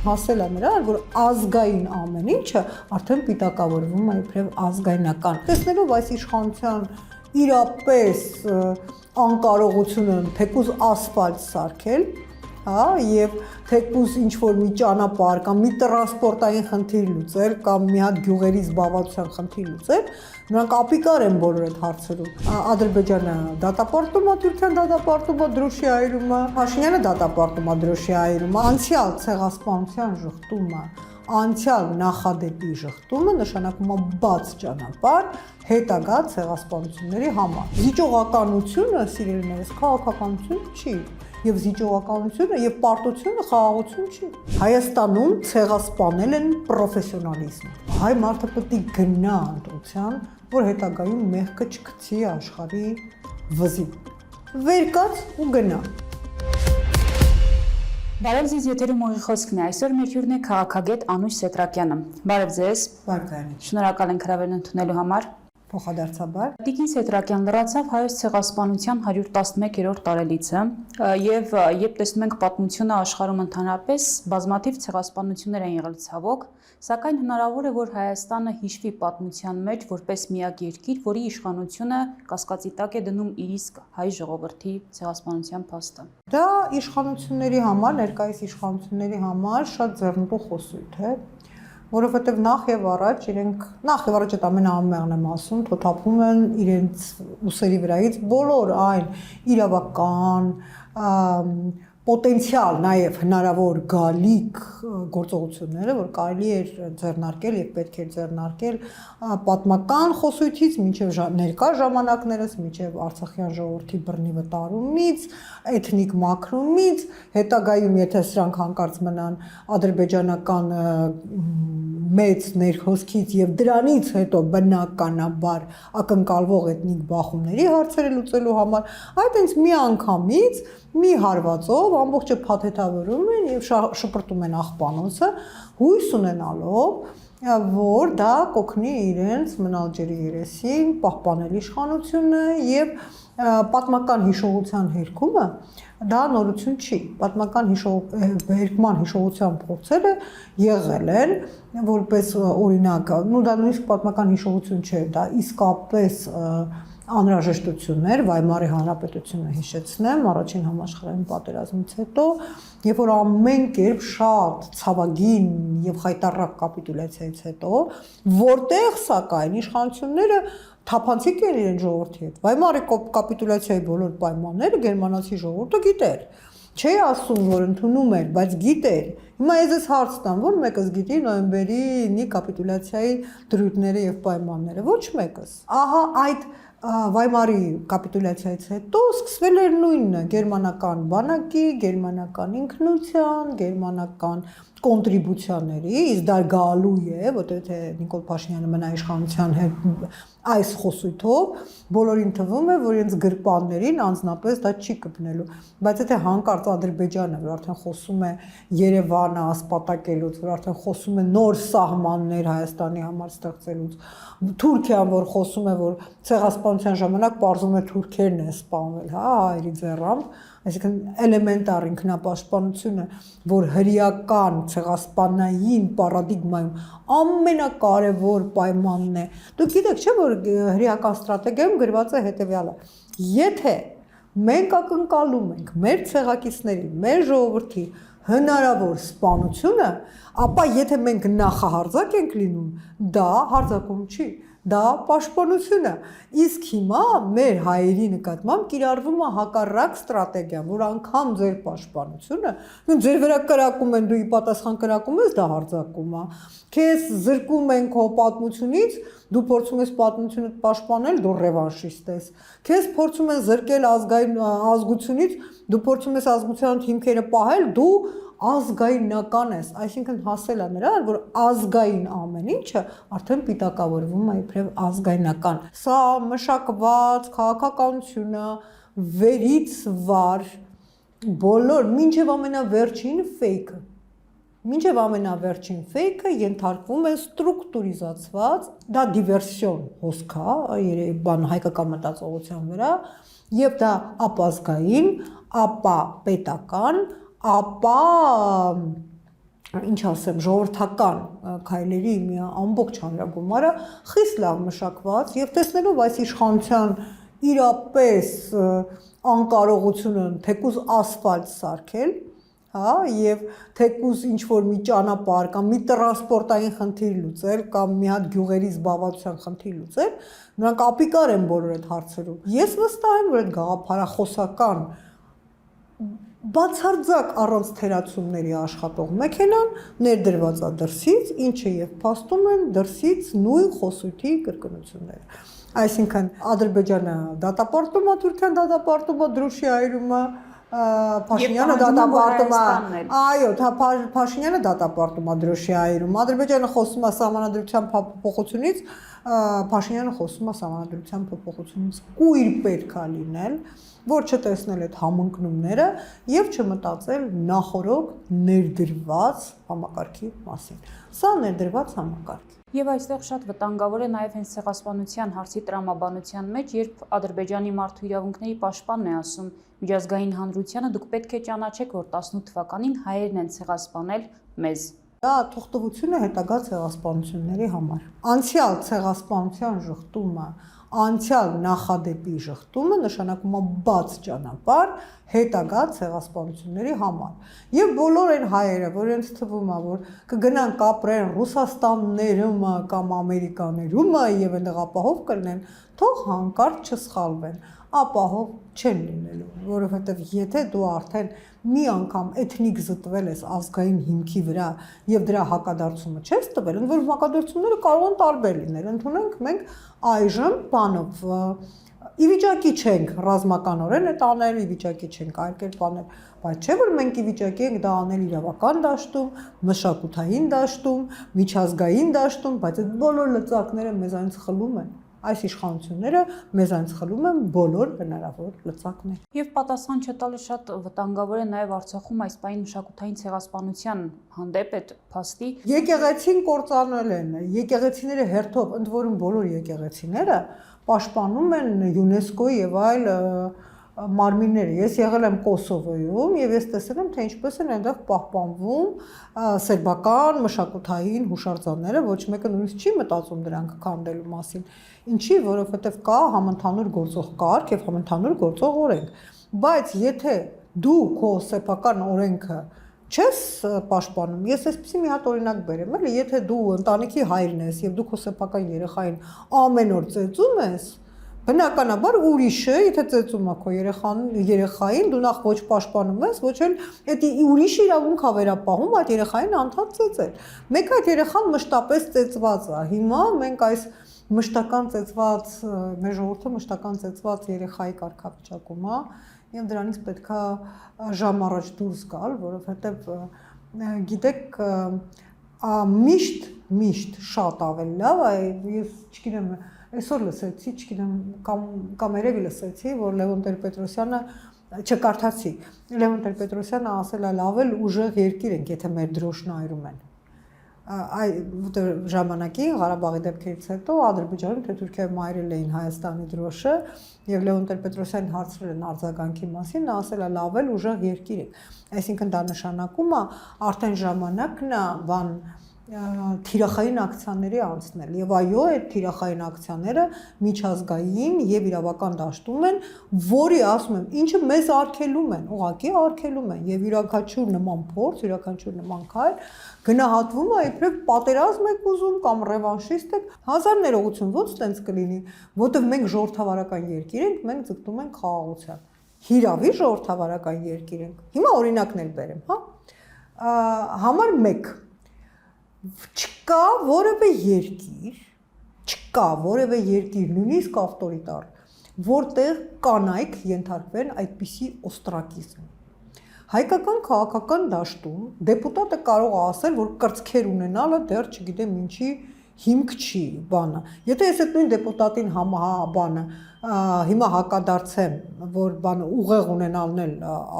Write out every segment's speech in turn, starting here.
հասել է նրան, որ ազգային ամեն ինչը արդեն պիտակավորվում է իբրև ազգայնական։ Տեսնելով այս իշխանության իրապես անկարողությունը թեկուզ ասֆալտ սարքել, հա, եւ թեկուզ ինչ որ մի ճանապարհ կամ մի տրանսպորտային խնդիր լուծել կամ մի հատ գյուղերի զբաղվածության խնդիր լուծել, նրանք ապիկար են բոլոր այդ հարցերում։ Ադրբեջանը դատապարտում է, Թուրքիան դատապարտում է, Դրոշիայում է, Փաշինյանը դատապարտում է, Դրոշիայում է, անցյալ ցեղասպանության շղթումը, անցյալ նախադեպի շղթումը նշանակում է բաց ճանապարհ հետագա ցեղասպանությունների համար։ Զիջողականությունը, սիրելիներս, քաղաքականություն չի։ Եվ զիջողականությունը եւ պարտությունը խաղաղություն չի։ Հայաստանում ցեղասպանել են պրոֆեսիոնալիզմ։ Հայ մարդը պետք է գնա ընտրության, որ հետագայում մեղքը չգցի աշխարհի վզի։ Վեր կաց ու գնա։ Բարև ձեզ, եթերում ուղի խոսքն է, այսօր մեր հյուրն է քաղաքագետ Անուշ Սետրակյանը։ Բարև ձեզ։ Շնորհակալ ենք հրավերն ընդունելու համար։ Փոխադարձաբար Տիկին Սետրակյան, լրացավ հայոց ցեղասպանության 111-րդ տարելիցը եւ երբ տեսնում ենք պատմությունը աշխարհում ընդհանրապես բազմաթիվ ցեղասպանություններ են եղել ցավոք, սակայն հնարավոր է որ Հայաստանը հիշվի պատմության մեջ որպես միակ երկիր, որի իշխանությունը կասկածի տակ է դնում իր իսկ հայ ժողովրդի ցեղասպանության փաստը։ Դա իշխանությունների համար, ներկայիս իշխանությունների համար շատ ձեռնտու խոսույթ է, որովհետև նախ եւ առաջ այդ ամենաանմեղն եմ ասում, թոթափում են իրենց ուսերի վրայից բոլոր այն իրավական, պոտենցիալ, նաև հնարավոր գալիք գործողությունները, որ կարելի էր ձեռնարկել եւ պետք էր ձեռնարկել պատմական խոսույթից մինչեւ ներկա ժամանակներս, մինչեւ Արցախյան ժողովրդի բռնի վտարումից, էթնիկ մաքրումից, հետագայում եթե սրանք հանկարծ մնան ադրբեջանական մեծ ներխոսքից եւ դրանից հետո բնականաբար ակնկալվող էթնիկ բախումների հարցերը լուծելու համար, այդ հենց մի անգամից մի հարվածով ամբողջը փաթեթավորում են եւ շպրտում են աղբանոցը, հույս ունենալով որ դա կօգնի իրենց մնալ ջրի երեսին, պահպանել իշխանությունը եւ պատմական հիշողության հերկումը դա նորություն չի։ Պատմական հերկման հիշողության փորձերը եղել են որպես օրինակ, դա նույնիսկ պատմական հիշողություն չէ, դա իսկապես անհրաժեշտություններ Վայմարի Հանրապետությունը հիշեցնեմ առաջին համաշխարհային պատերազմից հետո, երբ որ ամեն կերպ շատ ցավագին եւ խայտառակ կապիտուլյացիայից հետո, որտեղ սակայն իշխանությունները թափանցիկ են իրեն ժողովրդի հետ։ Վայմարի կապիտուլյացիայի բոլոր պայմանները գերմանացի ժողովուրդը գիտեր։ Չէ ասում, որ ընդունում էր, բայց գիտեր։ Հիմա ես հարց տամ, որ մեկս գիտի նոյեմբերի 9-ի կապիտուլյացիայի դրույթները եւ պայմանները, ոչ մեկս։ Ահա այդ Վայմարի կապիտուլյացիայից հետո սկսվել էր նույնը գերմանական բանակի, գերմանական ինքնության, գերմանական կոնտրիբուցիաների, իսկ դա գալու է, որտեղ թե Նիկոլ Փաշինյանը մնա իշխանության հետ այս խոսույթով, բոլորին թվում է, որ իրենց գրպաններին անձնապես դա չի կպնելու, բայց եթե հանկարծ Ադրբեջանը, որ արդեն խոսում է Երևանը ասպատակելուց, որ արդեն խոսում է նոր սահմաններ Հայաստանի համար ստեղծելուց, Թուրքիան, որ խոսում է, որ ցեղասպանության ժամանակ պարզում է թուրքերն են սպանվել, հա, հայերի ձեռամբ, այսինքն էլեմենտար ինքնապաշտպանությունը, որ հրեական ցեղասպանային պարադիգմայում ամենակարևոր պայմանն է։ Դուք գիտեք, չէ՞, որ հրեական ստրատեգիայում գրված է հետևյալը. եթե մենք ակնկալում ենք մեր ցեղակիցների, մեր ժողովրդի հնարավոր սպանությունը, ապա եթե մենք նախահարձակ ենք լինում, դա հարձակում չի, դա պաշտպանություն է։ Իսկ հիմա մեր հայերի նկատմամբ կիրառվում է հակառակ ստրատեգիա, որ անգամ ձեր պաշտպանությունը, ձեր վրա կրակում են, դու ի պատասխան կրակում ես, դա հարձակում է։ Քեզ զրկում են քո պատմությունից, դու փորձում ես պատմությունդ պաշտպանել, դու ռևանշիստ ես։ Քեզ փորձում են զրկել ազգությունից, դու փորձում ես ազգության հիմքերը պահել, դու ազգայնական ես, այսինքն հասել է նրան, որ ազգային ամեն ինչը արդեն պիտակավորվում է իբրև ազգայնական։ Սա մշակված քաղաքականությունը վերից վար բոլոր մինչև ամենավերջին ֆեյքը ենթարկվում է ստրուկտուրիզացված, դա դիվերսիոն հոսք է, հայկական մտածողության վրա, եւ դա ապազգային, ապա պետական, ապա ինչ ասեմ, ժողովրդական քայլերի մի ամբողջ հանրագումարը խիստ լավ մշակված եւ տեսնելով այս իշխանության իրապես անկարողությունը թեկուզ ասֆալտ սարքել, հա, եւ թեկուզ ինչ որ մի ճանապարհ կամ մի տրանսպորտային խնդիր լուծել կամ մի հատ գյուղերի զբաղվածության խնդիր լուծել, նրանք ապիկար են բոլոր այդ հարցերում։ Ես վստահ եմ, որ այդ գաղափարախոսական բացարձակ առանց թերացումների աշխատող մեքենան ներդրված է դրսից, ինչը եւ փաստում են դրսից նույն խոսույթի կրկնությունները։ Այսինքն Ադրբեջանը դատապարտում է, Թուրքիան դատապարտում է, Դրուշի այրումը, Փաշինյանը դատապարտում է, այո, Փաշինյանը դատապարտում է Դրուշի այրումը, Ադրբեջանը խոսում է սահմանադրության փոփոխությունից, Փաշինյանը խոսում է սահմանադրության փոփոխությունից, կույր պետք է լինել, որ չտեսնել այդ համընկնումները եւ չմտածել նախորոք ներդրված համակարգի մասին։ Սա ներդրված համակարգ։ Եվ այստեղ շատ վտանգավոր է նաև հենց ցեղասպանության հարցի տրամաբանության մեջ, երբ Ադրբեջանի մարդու իրավունքների պաշտպանն է ասում միջազգային հանրությանը, դուք պետք է ճանաչեք, որ 18 թվականին հայերն են ցեղասպանել մեզ։ Դա թողտվություն է հետագա ցեղասպանությունների համար։ Անցյալ ցեղասպանության շղթումը, անցյալ նախադեպի շղթումը նշանակում է բաց ճանապարհ հետագա ցեղասպանությունների համար։ Եվ բոլոր այն հայերը, որ ինձ թվում է, որ կգնան կապրեն Ռուսաստաններում կամ Ամերիկաներում եւ այնտեղ ապահով կլինեն, թող հանկարծ չսխալվեն, ապահով չեն լինելու, որովհետեւ եթե դու արդեն մի անգամ էթնիկ զտվել ես ազգային հիմքի վրա եւ դրա հակադարձումը չես տվել, ընդ որում հակադարձումները կարող են տարբեր լինել, ընդունենք մենք այժմ բանով ի վիճակի չենք ռազմականորեն այդ անել, ի վիճակի չենք այլ կերպ անել, բայց չէ որ մենք ի վիճակի ենք դա անել իրավական դաշտում, մշակութային դաշտում, միջազգային դաշտում, բայց այդ բոլոր լծակները մեզանից խլում են։ Այս իշխանությունները մեզանից խլում են բոլոր հնարավոր լծակներ։ Եվ պատասխան չտալը շատ վտանգավոր է նաև Արցախում այս պահին մշակութային ցեղասպանության հանդեպ այդ փաստի։ Եկեղեցին կործանել են, եկեղեցիները հերթով, ընդ որում բոլոր եկեղեցիները պաշտպանում են ՅՈՒՆԵՍԿՕ-ի եւ այլ մարմինները։ Ես եղել եմ Կոսովոյում եւ ես տեսել եմ, թե ինչպես են այնտեղ պահպանվում սերբական մշակութային հուշարձանները, ոչ մեկը նույնիսկ չի մտածում դրանք քանդելու մասին։ Ինչի, որովհետեւ կա համընդհանուր գործող կարգ եւ համընդհանուր գործող օրենք։ Բայց եթե դու քո սեփական օրենքը չես պաշտպանում, ես այսպեսի մի հատ օրինակ բերեմ, էլի, եթե դու ընտանիքի հայրն ես եւ դու քո սեփական երեխային ամեն օր ծեծում ես, բնականաբար ուրիշը, եթե ծեծում է քո երեխային, դու նախ ոչ պաշտպանում ես, ոչ էլ այդ ուրիշի իրավունք է վերապահում այդ երեխային անդադ ծեծել։ Մեկ այդ երեխան մշտապես ծեծված է։ Հիմա մենք այս մշտական ծեծված, մեր ժողովուրդը մշտական ծեծված երեխայի կարգավիճակում է, եւ դրանից պետքա ժամ առաջ դուրս գալ, որովհետեւ գիտեք, միշտ շատ ավելի լավ է, ես չգիտեմ Այսօր լսեցի, չգիտեմ, կամ երևի լսեցի, որ Լևոն Տեր-Պետրոսյանը չկարդացի։ Լևոն Տեր-Պետրոսյանը ասել է լավ էլ ուժեղ երկիր ենք, եթե մեր դրոշն այրում են։ Որտեղ ժամանակին Ղարաբաղի դեպքերից հետո Ադրբեջանում թե Թուրքիայում այրել էին Հայաստանի դրոշը եւ Լևոն Տեր-Պետրոսյանին հարցրել են արձագանքի մասին, նա ասել է լավ էլ ուժեղ երկիր ենք։ Այսինքն դա նշանակում է արդեն ժամանակն է բան թիրախային ակցիաների անցնել եւ այո այդ թիրախային ակցիաները միջազգային եւ իրավական դաշտում են, որի ասում եմ, ինչը մեզ արգելում են, ուղղակի արգելում են եւ յուրաքանչյուր նման փորձ, յուրաքանչյուր նման քայլ գնահատվում է իբրև պատերազմ եք ուզում կամ ռևանշիստ եք, հազար ներողություն ոնց տենց կլինի, որտեղ մենք ժողովրդավարական երկիր ենք, մենք ձգտում ենք խաղաղության։ Հիրավի ժողովրդավարական երկիր ենք։ Հիմա օրինակներ բերեմ, հա։ Համար 1 չկա որևէ երկիր, նույնիսկ ավտորիտար, որտեղ կանայք ենթարկվեն այդպիսի օստրակիզմի։ Հայկական քաղաքական դաշտում դեպուտատը կարող է ասել, որ կրծքեր ունենալը դեռ չգիտեմ ինչի հիմք չի բանը։ Եթե ես այդ նույն դեպուտատին բանը հիմա հակադարձեմ, որ բանը ուղեղ ունենալն էլ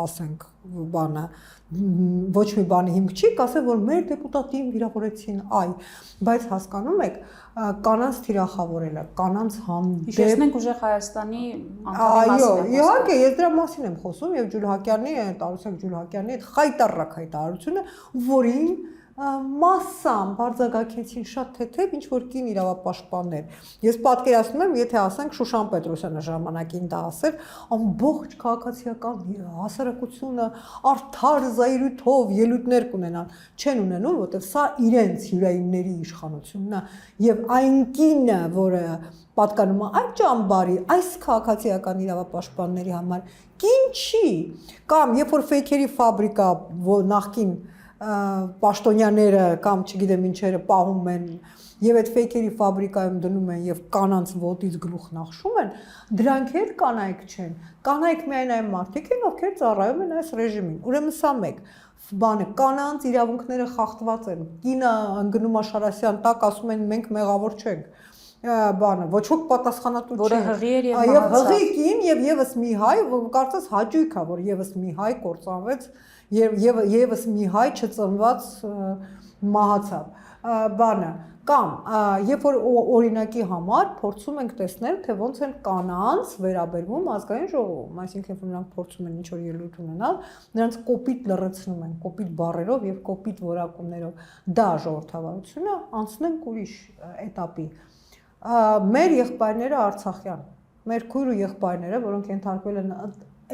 ասենք բանը ոչ մի բանի հիմք չի, կասեմ, որ մեր դեպուտատին վիրավորեցին, բայց հասկանում եք, կանանց թիրախավորելը, կանանց հանդեպ Հիշեցնենք ուժեղ Հայաստանի այո, իհարկե, ես դրա մասին եմ խոսում եւ Ջուլհակյանի, Տարուսակ Ջուլհակյանի այդ խայտառակ հայտարարությունը, որին մասամբ արձագանքեցին շատ թեթև ինչ որ կին իրավապաշտպաններ։ Ես պատկերացնում եմ, եթե ասենք Շուշան Պետրոսյանը ժամանակին դա ասեր, ամբողջ քաղաքացիական հասարակությունը արդար զայրույթով ելույթներ կունենան, չեն ունենում, որովհետև սա իրենց յուրայինների իշխանությունն է եւ այն կինը, որը պատկանում է այդ ճամբարի, այս քաղաքացիական իրավապաշտպանների համար կին չի, կամ երբ որ ֆեյքերի ֆաբրիկա նախքին պաշտոնյաները կամ չգիտեմ ինչերը պահում են եւ այդ ֆեյքերի ֆաբրիկայում դնում են եւ կանանց ոտից գլուխ նախշում են, դրանք էլ կանայք չեն։ Կանայք միայն այն մարդիկ են, ովքեր ծառայում են այս ռեժիմին։ Ուրեմն սա մեկ բանը կանանց իրավունքները խախտված են։ Կինը ընկնում Աշարասյան տակ ասում են մենք մեղավոր չենք։ Բանը ոչ ոք պատասխանատու չի։ Որը հղի էր եւ այո, հղի կին եւ եւս մի հայ, կարծես հաճույք է, որ եւս մի հայ կործանվեց եւ եւս մի հայ չծնված մահացավ։ Բանը կամ երբ որ օրինակի համար փորձում ենք տեսնել, թե ոնց են կանանց վերաբերվում ազգային ժողովում, այսինքն երբ նրանք փորձում են ինչ-որ ելույթ ունենալ, նրանց կոպիտ լռեցնում են, կոպիտ բառերով եւ կոպիտ որակումներով։ Դա ժողովրդավարությունը անցնենք ուրիշ էտապի։ Մեր եղբայրները Արցախյան, մեր քույր ու եղբայրները, որոնք ենթարկվել են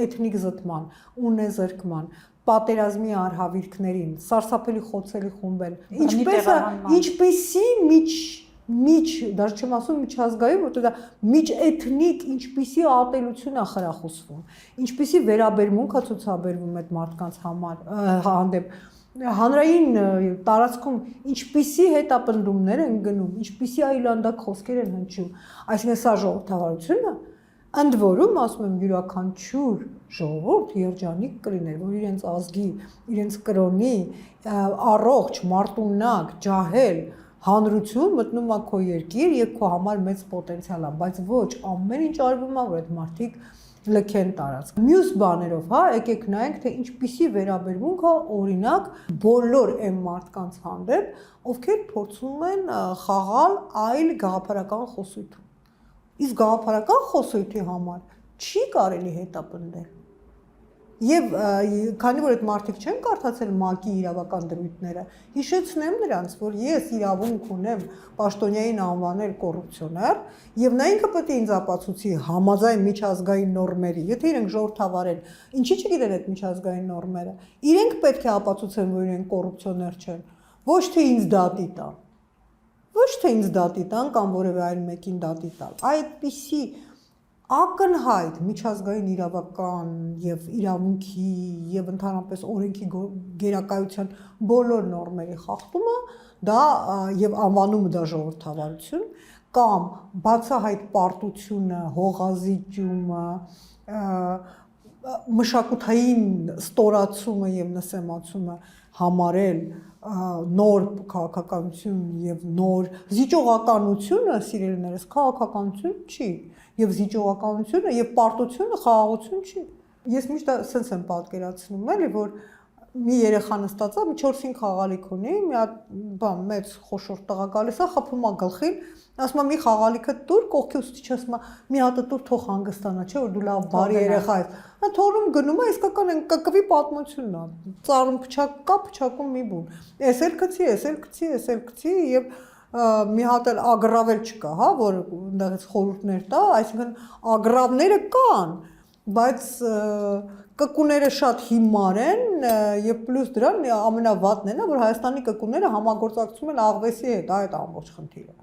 էթնիկ զտման, ունեզրկման, պատերազմի արհավիրքներին, սարսափելի խոցելի խումբեր, ինչպեսի դեռ չեմ ասում միջազգային, որտեղ դա միջէթնիկ ինչպիսի ատելություն է խրախուսվում, ինչպիսի վերաբերմունք է ցուցաբերվում այդ մարդկանց հանդեպ, հանրային տարածքում ինչպիսի հետապնդումներ են գնում, ինչպիսի այլանդակ խոսքեր են հնչում, այսինքն սա ժողովրդավարությունը ընդ որում ասում եմ յուրաքանչյուր ժողովուրդ երջանիկ կլիներ, որ իրենց ազգի, իրենց կրոնի առողջ, մարտունակ, ջահել հանրություն մտնում է քո երկիր եւ քո համար մեծ պոտենցիալ է, բայց ոչ ամեն ինչ արվում է, որ այդ մարդիկ լքեն տարածք։ Մյուս բաներով, հա, եկեք նայենք, թե ինչպիսի վերաբերմունք է օրինակ բոլոր այն մարդկանց հանդեպ, ովքեր փորձում են խաղալ այլ գաղափարական խոսույթում։ Իսկ գաղափարական խոսույթի համար չի կարելի հետապնդել։ Եվ քանի որ այդ մարդիկ չեն կարդացել ՄԱԿ-ի իրավական դրույթները, հիշեցնեմ նրանց, որ ես իրավունք ունեմ պաշտոնյային անվանել կոռուպցիոներ, եւ նա ինքը պետք է ինձ ապացուցի համաձայն միջազգային նորմերի, եթե իրենք ժողովրդավարեն, ինչի չգիտեն այդ միջազգային նորմերը, իրենք պետք է ապացուցեն, որ իրենք կոռուպցիոներ չեն, ոչ թե ինձ դատի տան։ Ոչ թե ինձ դատի տան կամ որևէ այլ մեկին դատի տալ։ Այդպիսի ակնհայտ միջազգային իրավական եւ իրավունքի եւ ընդհանրապես օրենքի գերակայության բոլոր նորմերի խախտումը դա եւ անվանումը դա ժողովրդավարություն կամ բացահայտ պարտությունը, հողազիջումը, մշակութային ստորացումը եւ նսեմացումը համարել նոր քաղաքականություն եւ նոր զիջողականությունը սիրելիներս քաղաքականություն չի եւ զիջողականությունը եւ պարտությունը խաղաղություն չի։ Ես միշտ sense եմ պատկերացնում, էլի որ մի երեխա նստած է, մի 4-5 խաղալիք ունի, մի հատ բան մեծ խոշոր տղա գալիս է, խփում է գլխին, ասում է մի խաղալիքը տուր, կողքի ուսուցիչը ասում է մի հատը տուր թող հանգստանա, չէ՞ որ դու լավ բարի երեխա ես։ Նա թողնում գնում է, իսկական կկվի պատմությունն է։ Ծառում փչակ կա, փչակում մի բուն։ Էս էլ գցի, էս էլ գցի, էս էլ գցի եւ մի հատ էլ ագրավել չկա, հա, որ այնտեղից խորհուրդներ տա, այսինքն ագրավները կան, բայց կկուները շատ հիմար են եւ պլյուս դրան ամենավատն է նա որ Հայաստանի կկուները համագործակցում են աղվեսի հետ, այդ ամբողջ խնդիրը։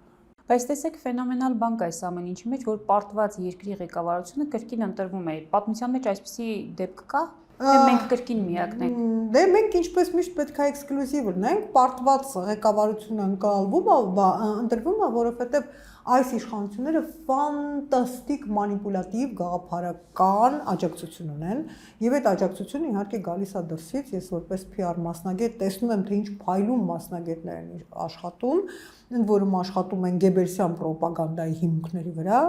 Բայց տեսեք ֆենոմենալ բան կա այս ամեն ինչի մեջ, որ պարտված երկրի ղեկավարությունը կրկին ընտրվում է։ Պատմության մեջ այսպիսի դեպք կա, թե մենք կրկին միակն ենք։ Դե մենք ինչպես միշտ պետք է էքսկլյուզիվ լինենք, պարտված ղեկավարությունը ընտրվում է, որովհետեւ այս իշխանությունները ֆանտաստիկ մանիպուլատիվ գաղափարական աջակցություն ունեն եւ այդ աջակցությունը իհարկե գալիս է դրսից ես որպես PR մասնագետ տեսնում եմ թե ինչ փայլուն մասնագետներ են աշխատում ընդ որում աշխատում են Գեբելսյան ռոպագանդայի հիմունքների վրա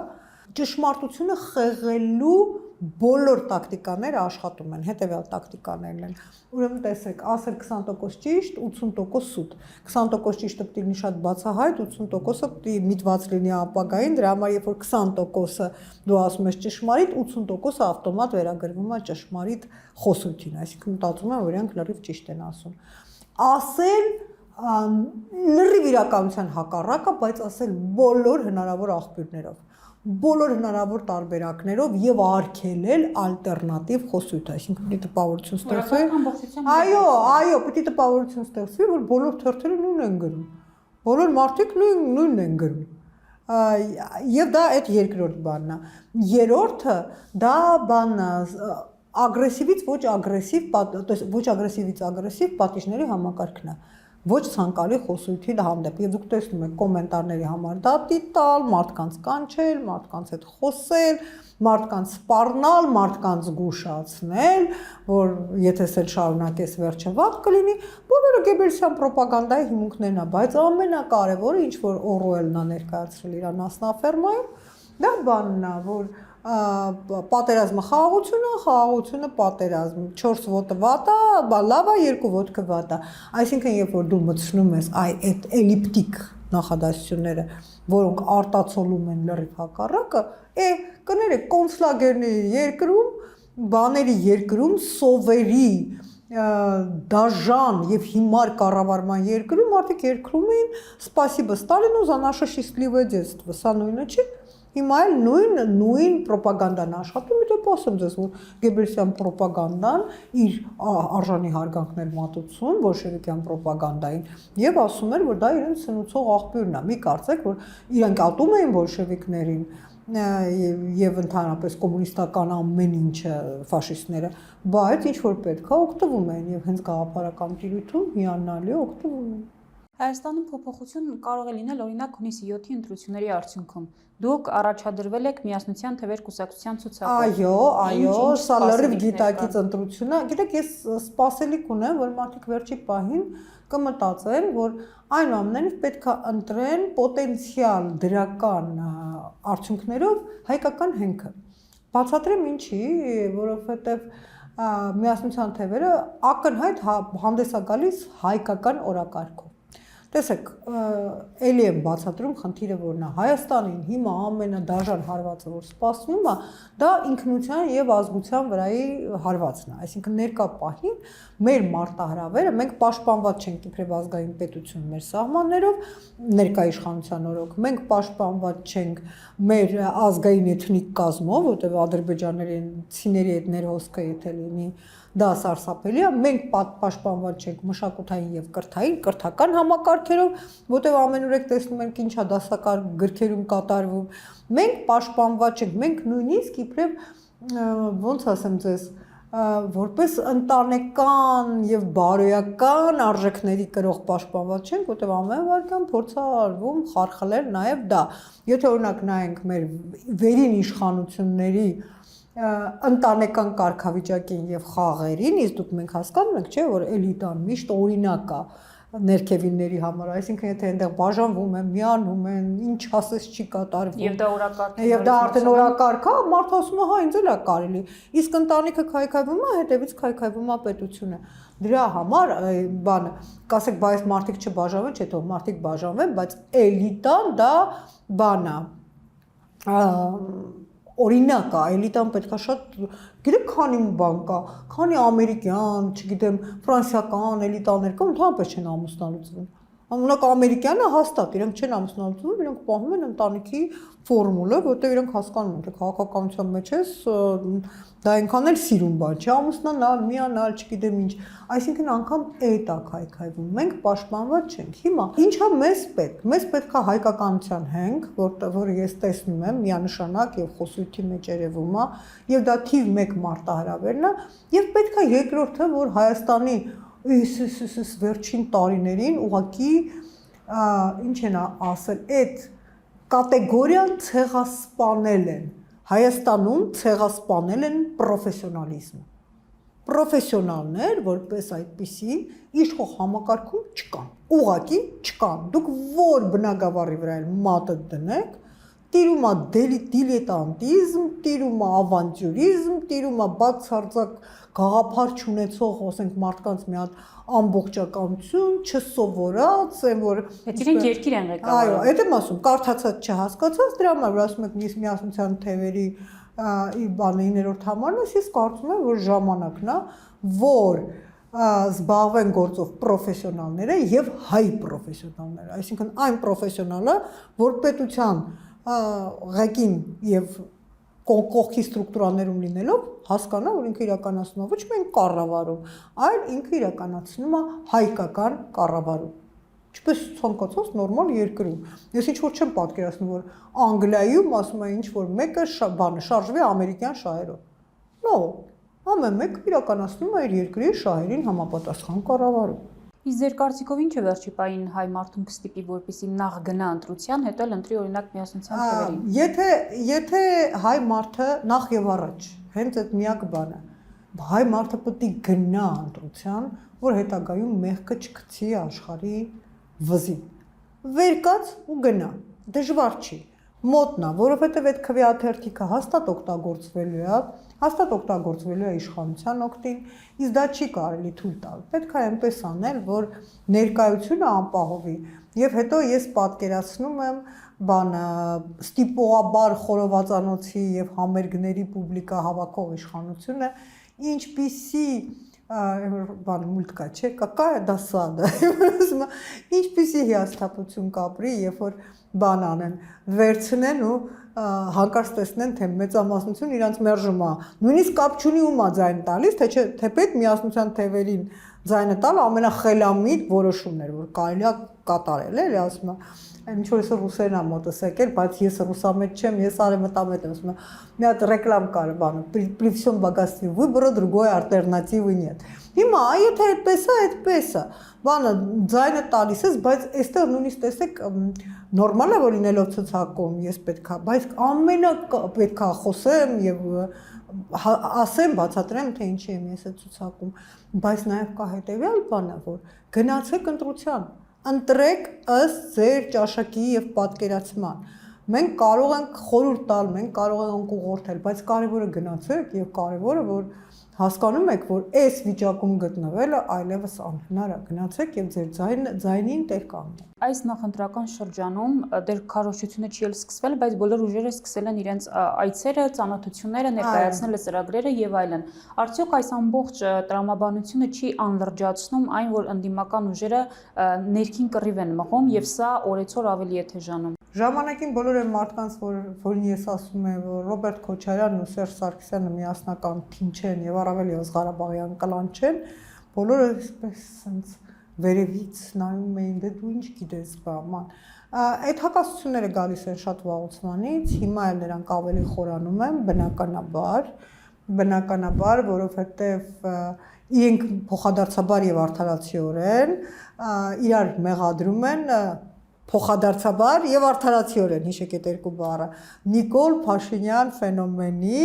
ճշմարտությունը խեղելու բոլոր տակտիկաները աշխատում են, հետևյալ տակտիկաներն են։ Ուրեմն տեսեք, ասել 20% ճիշտ, 80% սուտ։ 20% ճիշտը պետք է լինի շատ բացահայտ, 80%-ը պետք է միտված լինի ապագային, դրա համար երբ որ 20%-ը դու ասում ես ճշմարիտ, 80%-ը ավտոմատ վերագրվում է ճշմարիտ խոսույթին, այսինքն մտածում եմ, որ իրանք լրիվ ճիշտ են ասում։ Ասել, լրիվ իրականության հակառակը, բայց ասել բոլոր հնարավոր աղբյուրներով, բոլոր հնարավոր տարբերակներով եւ արգելել ալտերնատիվ խոսույթ, այսինքն պիտի տպավորություն ստեղծվի։ Այո, պիտի տպավորություն ստեղծվի, որ բոլոր թերթերը նույնն են գրում։ Բոլոր մարդիկ նույնն են գրում։ Եվ դա այդ երկրորդ բանն է։ Երրորդը դա բանն է ագրեսիվից ոչ ագրեսիվից ագրեսիվ պատիժների համակարգն է։ Ոչ ցանկալի խոսույթի հանդեպ եւ դուք տեսնում եք կոմենտարների համար դատի տալ, մարդկանց կանչել, մարդկանց հետ խոսել, մարդկանց սպառնալ, մարդկանց զգուշացնել, որ եթե սել շարունակես վերջը վատ կլինի, բոլորը Գեբելսյան ռոպագանդայի հիմունքներն է, բայց ամենակարևորը ինչ որ Օրուելն է ներկայացրել իր անասնաֆերմայում, դա բանն է, որ պատերազմը խաղաղությունը պատերազմ 4 ոտը վատ է, լավ է 2 ոտքը վատ է, այսինքն երբ որ դու մտցնում ես այդ էլիպտիկ նախադասությունները, որոնք արտացոլում են լրիվ հակառակը, կներեք կոնցլագերների երկրում, բաների երկրում, սովերի դաժան եւ հիմար կառավարման երկրում մարդիկ երկրում էին «Спасибо Сталину за наше счастливое детство», սա նույնը չի։ Հիմա էլ նույն ռոպագանդան աշխատում, դեպի ասեմ ձեզ, որ Գեբելսյան ռոպագանդան իր արժանի հարգանքներ մատուցում բոլշևիկյան ռոպագանդային եւ ասում էր, որ դա իրենց սնուցող աղբյուրն է։ Մի կարծեք, որ իրենք ատում էին բոլշևիկներին եւ ընդհանրապես կոմունիստական ամեն ինչը ֆաշիստները, բայց ինչ որ պետք է օգտվում են եւ հենց գաղափարական տիրույթում հիանալի օգտվում են։ Հայաստանում փոփոխություն կարող է լինել օրինակ հունիսի 7-ի ընտրությունների արդյունքում։ Դուք առաջադրվել եք Միասնության թվեր կուսակցության ցուցակով։ Այո, սա լրիվ գիտակից ընտրություն է։ Գիտեք, ես սպասելիք ունեմ, որ մարդիկ վերջի պահին կմտածեն, որ այնուամենայնիվ պետք է ընտրեն պոտենցիալ դրական արդյունքներով հայկական հենքը։ Բացատրեմ ինչի, որովհետև Միասնության թևերը ակնհայտ հանդես է գալիս հայկական օրակարգով։ Տեսեք, էլի եմ բացատրում խնդիրը որն է։ Հայաստանին հիմա ամենադաժան հարվածը, որ սպասվում է, դա ինքնության եւ ազգության վրայի հարվածն է։ Այսինքն ներկա պահին մեր մարտահրավերը, մենք պաշտպանված չենք իբրև ազգային պետություն մեր սահմաններով, ներկա իշխանության օրոք, մենք պաշտպանված չենք մեր ազգային էթնիկ կազմով, որտեղ ադրբեջաների ցիների հետ ներհոսքը եթե լինի, դա սարսափելի է, մենք պաշտպանված չենք մշակութային եւ կրթական համակարգերով, որտեղ ամենուրեք տեսնում ենք ինչա դասակարգ գրքերում կատարվում, մենք պաշտպանված չենք, մենք նույնիսկ իբրև ոնց ասեմ ձեզ, որպես ընտանեկան եւ բարոյական արժեքների կրող պաշտպանված չենք, որտեղ ամեն վարքան փորձ է արվում խարխլել նաեւ դա։ Եթե օրինակ նայենք մեր վերին իշխանությունների ընտանեկան կարգավիճակին եւ խաղերին, իսկ դուք մենք հասկանում ենք, չէ, որ էլիտան միշտ օրինակ է ներքևինների համար, այսինքն եթե այնտեղ բաժանվում են, միանում են, ինչ ասես չի կատարվում։ Եվ դա օրակարգ է։ Եվ դա արդեն օրակարգ է, մարդը ասում է, հա, ինձ էլ է կարելի։ Իսկ ընտանիքը քայքայվում է, հետևից քայքայվում է պետությունը։ Դրա համար բանը, կասեք, բայց մարդիկ չբաժանվեն, չէ, թող մարդիկ բաժանվեն, բայց էլիտան դա բան է։ Օրինակ է, էլիտան պետք է շատ, գիտեք քանի բան կա, քանի ամերիկյան, չգիտեմ, ֆրանսիական էլիտաներ կան, ընդհանրապես չեն ամուսնալուծվում։ Ամենակ ամերիկյանը հաստատ, իրենք չեն ամուսնալուծվում, իրենք պահում են ընտանիքի ֆորմուլը, որտեղ իրենք հասկանում են, թե քաղաքականության մեջ ես դա այնքան էլ սիրուն բան չի, ամուսնանալ, միանալ, չգիտեմ ինչ, այսինքն անգամ էդ է քայքայվում, մենք պաշտպանված չենք։ Հիմա ինչա մեզ պետք է հայկականության հենք, որը ես տեսնում եմ միանշանակ եւ խոսույթի մեջ երևում է, եւ դա թիվ 1 մարտահրավերն է, եւ պետք է երկրորդը, որ Հայաստանի վերջին տարիներին ուղղակի ինչ են ասել, այդ կատեգորիան ցեղասպանել են։ Հայաստանում ցեղասպանել են պրոֆեսիոնալիզմը։ Պրոֆեսիոնալներ, որպես այդպիսի, իշխող համակարգում չկան։ Ուղղակի չկան։ Դուք որ բնագավառի վրա մատը դնեք, տիրում է դիլետանտիզմ, տիրում է ավանտյուրիզմ, տիրում է բացարձակ գաղափար չունեցող, ասենք, մարդկանց մի հատ ամբողջականություն, չսովորած, այն որ իրենք երկիր են ղեկավարում։ Այո, այդ եմ ասում, կարդացած չհասկացած, դրա համար որ ասում եք Միասնության թևերի բանը 9-րդ համարն է, ես կարծում եմ, որ ժամանակն է, որ զբաղվեն գործով պրոֆեսիոնալները եւ հայ պրոֆեսիոնալները, այսինքն այն պրոֆեսիոնալը, որ պետության ղեկին եւ կողքի ստրուկտուրաներում լինելով հասկանա, որ ինքը իրականացնում է ոչ միայն կառավարում, այլ ինքը իրականացնում է հայկական կառավարում։ Ինչպես ցանկացած նորմալ երկրում։ Ես ինչ որ չեմ պատկերացնում, որ Անգլիայում ասում են ինչ որ մեկը բանը շարժվի ամերիկյան շահերով։ No, ամեն մեկը իրականացնում է իր երկրի շահերին համապատասխան կառավարում։ Իսկ ձեր կարծիքով ինչ է վերջի պահին հայ մարդուն կստիպի, որպեսզի նախ գնա ընտրության, հետո էլ ընտրի օրինակ միասնության թվերին։ Եթե հայ մարդը նախ եւ առաջ, հենց այդ միակ բանը, հայ մարդը պետք է գնա ընտրության, որ հետագայում մեղքը չգցի աշխարհի վզին։ Վեր կաց ու գնա։ Դժվար չի։ Մոտնա, որովհետև այդ քվեաթերթիկը հաստատ օգտագործվելու է իշխանության օգտին, իսկ դա չի կարելի թույլ տալ։ Պետք է այնպես անել, որ ներկայությունը անպահովի, եւ հետո ես պատկերացնում եմ բանը ստիպողաբար խորովածանոցի եւ համերգների պուբլիկա հավաքող իշխանությունը, ինչպիսի բան մուլտկա չէ, какая досада։ Ինչպիսի հիասթափություն կապրի, երբ որ բան անեն, վերցնեն ու հանկարծ տեսնեն, թե մեծամասնություն իրանց մերժում է։ Նույնիսկ կապ չունի ում է ձայն տալիս, թե պետք միասնության թևերին ձայնը տալ ամենախելամիտ որոշումներ, որ կարելի է կատարել, էլի ասում է։ Ինչ որ այսօր ռուսերեն է մոտս եկել, բայց ես ռուսամետ չեմ, ես արևմտամետ եմ, ասում եմ։ Մի հատ ռեկլամ կար բանը, при всем богатстве выбора другой альтернативы нет։ Հիմա, եթե այդպես է, բանը ձայնը տալիս ես, բայց այստեղ նույնիսկ տեսեք նորմալ է որ լինելով ցուցակում, ես պետքա, բայց պետքա խոսեմ եւ ասեմ, բացատրեմ, թե ինչի եմ ես այդ ցուցակում, բայց նաեւ կա հետեւյալ բանը, որ գնացեք ընտրության, ընտրեք ըստ ձեր ճաշակի եւ պատկերացման։ Մենք կարող ենք խորհուրդ տալ, մենք կարող ենք ուղղորդել, բայց կարևորը գնացեք եւ կարևորը որ հասկանում եք, որ այս վիճակում գտնվելը այլևս անհնար է, գնացեք եւ ձեր ձայնին տեր կանգնեք։ Այս նախընտրական շրջանում դեռ քարոզությունը չի էլ սկսվել, բայց բոլոր ուժերը սկսել են իրենց այցերը, ծանոթությունները, ներկայացնել ծրագրերը եւ այլն։ Արդյոք այս ամբողջ տրամաբանությունը չի անլրջացնում այն, որ ընդդիմական ուժերը ներքին կռիվ են մղում եւ սա օրեցօր ավելի է թեժանում։ Ժամանակին բոլոր այն մարդկանց, որին ես ասում եմ, որ Ռոբերտ Քոչարյանն ու Սերժ Սարգսյանը միասնական թիմ չեն եւ առավել եւս Ղարաբաղյան կլան չեն, բոլորը այսպես sense վերևից նայում էին, դե դու ինչ գիտես, բաման։ Այդ հակասությունները գալիս են շատ վաղուց, հիմա էլ նրանք ավելի խորանում են, բնականաբար, որովհետեւ իրենք փոխադարձաբար եւ արդարացիորեն իրար մեղադրում են փոխադարձաբար եւ արդարացիորեն, հիշեք այդ երկու բառը, Նիկոլ Փաշինյան ֆենոմենի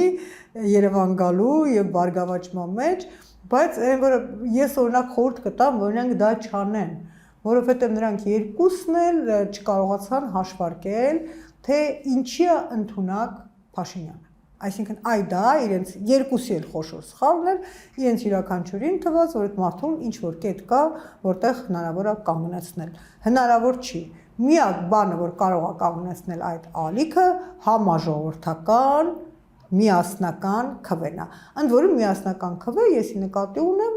Երևան գալու եւ բարգավաճման մեջ, բայց այն որ ես օրինակ խորհուրդ կտամ, որ նրանք դա չանեն, որովհետեւ նրանք երկուսն էլ չկարողացան հաշվարկել, թե ինչի է ընդունակ Փաշինյանը։ Այսինքն դա իրենց երկուսի էլ խոշոր սխալն էր, իրենց յուրաքանչյուրին թվաց, որ այդ մարդուն ինչ որ կետ կա, որտեղ հնարավոր է կանգնեցնել։ Հնարավոր չի։ Միակ բանը, որ կարող է կանգնեցնել այդ ալիքը, համաժողովրդական, միասնական քվեն է։ Ընդ որում միասնական քվե եսի նկատի ունեմ,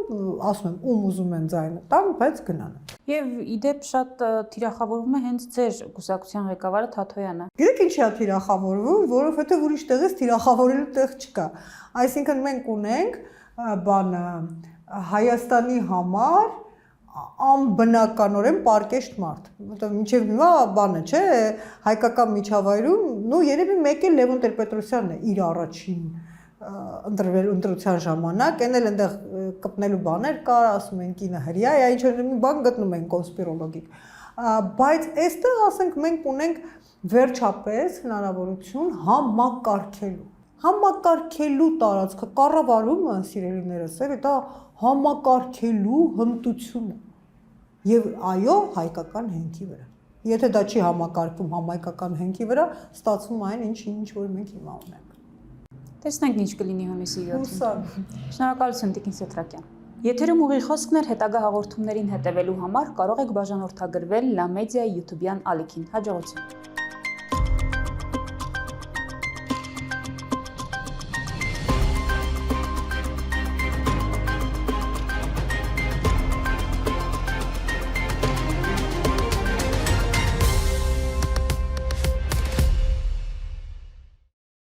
ասում եմ, ում ուզում են ձայնը տան, բայց գնան։ Եվ իդեպ շատ թիրախավորվում է հենց ձեր կուսակցության ղեկավարը Թաթոյանը։ Գիտեք ինչի է թիրախավորվում, որովհետև ուրիշ տեղից թիրախավորելու տեղ չկա։ Այսինքն մենք ունենք բանը Հայաստանի համար անբնականորեն պարկեշտ մարդ, որտեղ մինչև հիմա բանը չէ, հայկական միջավայրում, երևի մեկ էլ Լևոն Տեր-Պետրոսյանն է իր առաջին ընտրության ժամանակ, այն էլ այնտեղ կպնելու բաներ կար, ասում են կինը հրյա է, ինչ որ մի բան գտնում են կոնսպիրոլոգիկ, բայց այստեղ ասենք մենք ունենք վերջապես հնարավորություն համակարգելու տարածքը, կառավարումը, սիրելիներս, դա համակարգելու հմտությունը եւ այո հայկական հենքի վրա։ Եթե դա չի համակարգվում համայնքական հենքի վրա, ստացվում այն ինչ որ մենք հիմա ունենք։ Տեսնենք ինչ կլինի հունիսի 7-ին։ Հուսով։ Շնորհակալություն Տիկին Սեթրակյան։ Եթերում ուղիղ խոսքներ հետագա հաղորդումներին հետևելու համար կարող եք բաժանորդագրվել Լամեդիա YouTube-յան ալիքին։ Հաջողություն։